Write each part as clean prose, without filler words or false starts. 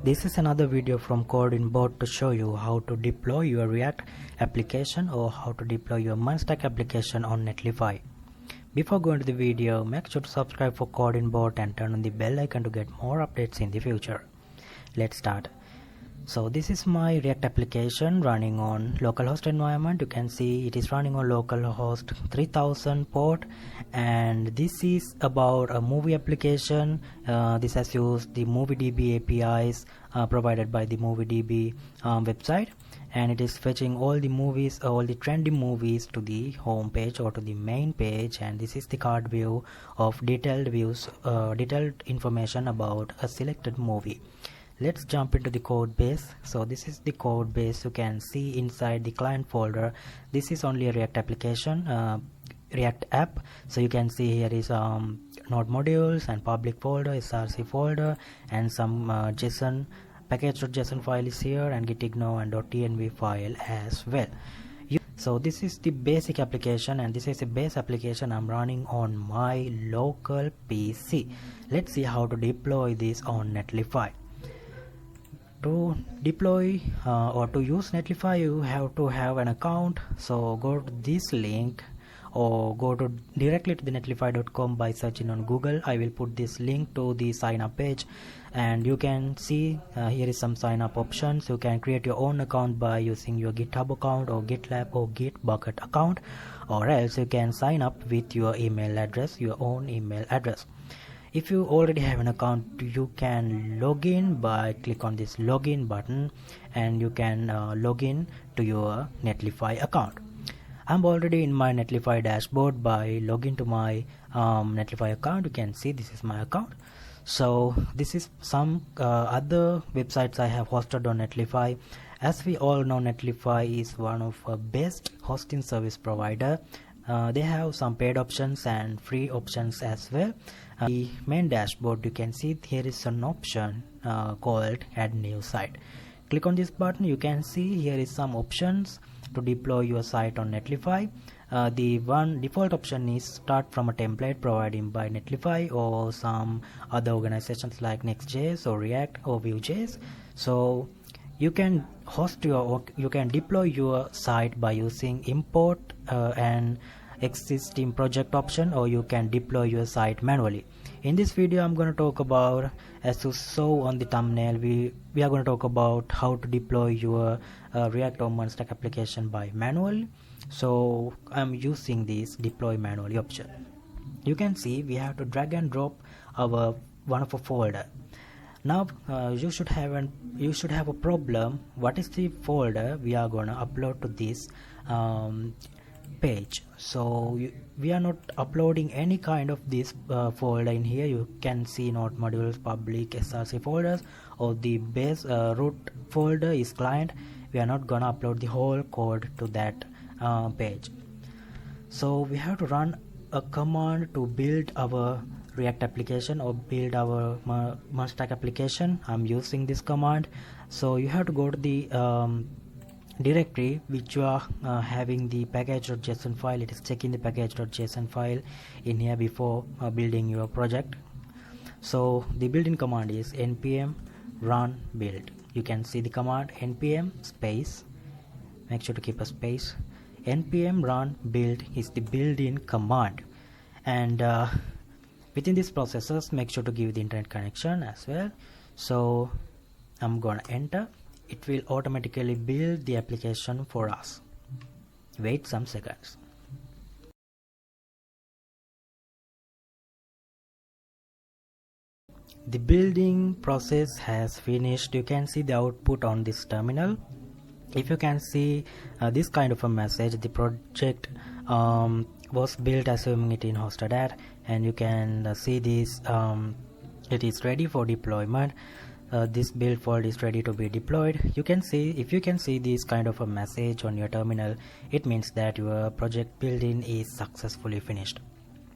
This is another video from CodingBot to show you how to deploy your React application or how to deploy your Munstack application on Netlify. Before going to the video, make sure to subscribe for CodingBot and turn on the bell icon to get more updates in the future. Let's start. So this is my React application running on localhost environment. You can see it is running on localhost 3000 port, and this is about a movie application. This has used the MovieDB APIs provided by the MovieDB website, and it is fetching all the movies, all the trendy movies to the home page or to the main page. And this is the card view of detailed information about a selected movie. Let's jump into the code base. So this is the code base. You can see inside the client folder, this is only a React application, React app. So you can see here is node modules and public folder, src folder, and some JSON package.json file is here, and gitignore and .tnv file as well. So this is the basic application, and this is a base application I'm running on my local PC. Let's see how to deploy this on Netlify. To deploy or to use Netlify, you have to have an account. So go to this link or go to directly to the netlify.com by searching on Google. I will put this link to the sign up page, and you can see here is some sign up options. You can create your own account by using your GitHub account or GitLab or Gitbucket account, or else you can sign up with your email address, your own email address. If you already have an account, you can log in by click on this login button, and you can log in to your Netlify account. I'm already in my Netlify dashboard. By logging to my Netlify account, you can see this is my account. So this is some other websites I have hosted on Netlify. As we all know, Netlify is one of the best hosting service provider. They have some paid options and free options as well. The main dashboard, you can see here is an option called add new site. Click on this button. You can see here is some options to deploy your site on Netlify. The one default option is start from a template provided by Netlify or some other organizations like nextJs or React or Vue.js. So you can deploy your site by using import and existing project option, or you can deploy your site manually. In this video, I'm going to talk about, as you saw on the thumbnail, we are going to talk about how to deploy your React or Munstack application by manual. So I'm using this deploy manually option. You can see we have to drag and drop our one of a folder. Now you should have a problem. What is the folder we are going to upload to this page? So we are not uploading any kind of this folder in here. You can see node modules, public, src folders, or the base root folder is client. We are not gonna upload the whole code to that page. So we have to run a command to build our React application or build our Munstack application. I'm using this command. So you have to go to the directory which you are having the package.json file. It is checking the package.json file in here before building your project. So the building command is npm run build. You can see the command npm space, make sure to keep a space, npm run build is the built-in command. And within these processes, make sure to give the internet connection as well. So I'm gonna enter. It will automatically build the application for us. Wait some seconds. The building process has finished. You can see the output on this terminal. If you can see this kind of a message, the project was built assuming it in hosted at, and you can see this it is ready for deployment. This build folder is ready to be deployed. You can see, if you can see this kind of a message on your terminal, it means that your project building is successfully finished.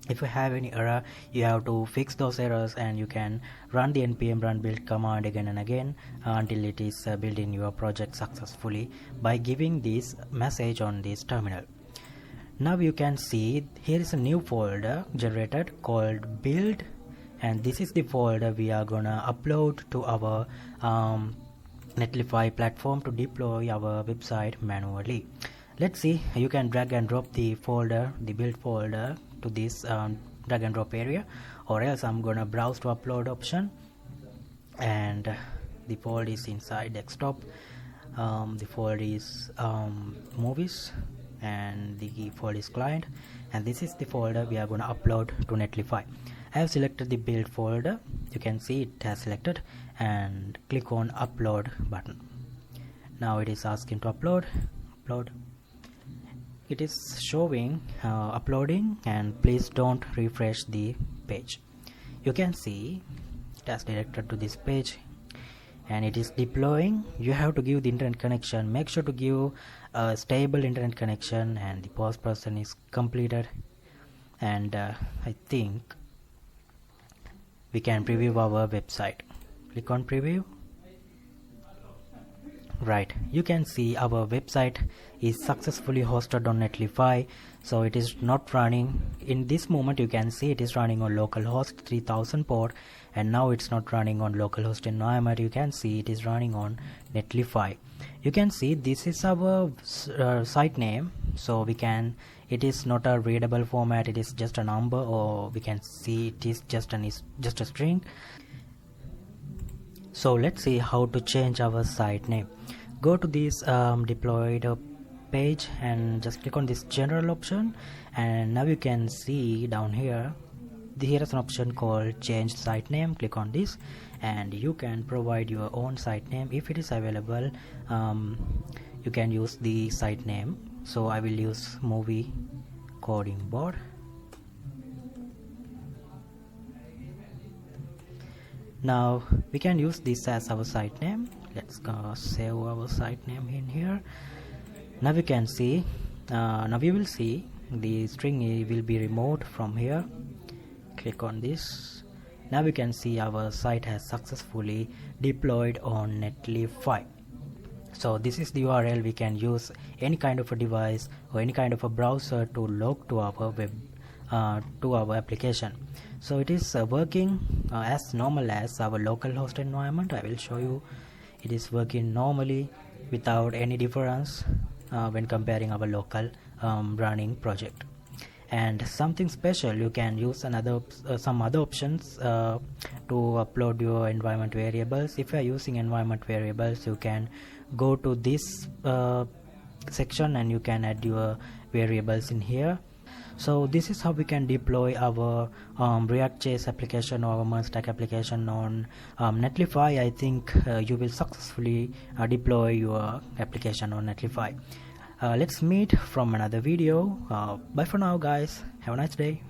If you have any error, you have to fix those errors, and you can run the npm run build command again and again until it is building your project successfully by giving this message on this terminal. Now you can see here is a new folder generated called build and this is the folder we are gonna upload to our Netlify platform to deploy our website manually. Let's see, you can drag and drop the folder, the build folder, to this drag and drop area, or else I'm gonna browse to upload option, and the folder is inside desktop. The folder is movies, and the folder is client, and this is the folder we are going to upload to Netlify. I have selected the build folder. You can see it has selected, and click on upload button. Now it is asking to upload. It is showing uploading, and please don't refresh the page. You can see it has directed to this page, and it is deploying. You have to give the internet connection. Make sure to give a stable internet connection, and the post processing is completed, and I think we can preview our website. Click on preview. Right, you can see our website is successfully hosted on Netlify. So it is not running in this moment. You can see it is running on localhost 3000 port, and now it's not running on localhost environment. You can see it is running on Netlify. You can see this is our site name, so we can, it is not a readable format, it is just a number, or we can see it is just a string. So let's see how to change our site name. Go to this deployed page and just click on this general option, and now you can see down here here is an option called change site name. Click on this, and you can provide your own site name if it is available. You can use the site name, so I will use movie CodingBot. Now we can use this as our site name. Let's go save our site name in here. Now we can see, now we will see the string will be removed from here. Click on this. Now we can see our site has successfully deployed on Netlify. So this is the URL. We can use any kind of a device or any kind of a browser to log to our web to our application. So it is working as normal as our localhost environment. I will show you. It is working normally without any difference when comparing our local running project. And something special, you can use some other options to upload your environment variables. If you are using environment variables, you can go to this section and you can add your variables in here. So this is how we can deploy our React.js application or our MERN-stack application on Netlify. I think you will successfully deploy your application on Netlify. Let's meet from another video. Bye for now, guys. Have a nice day.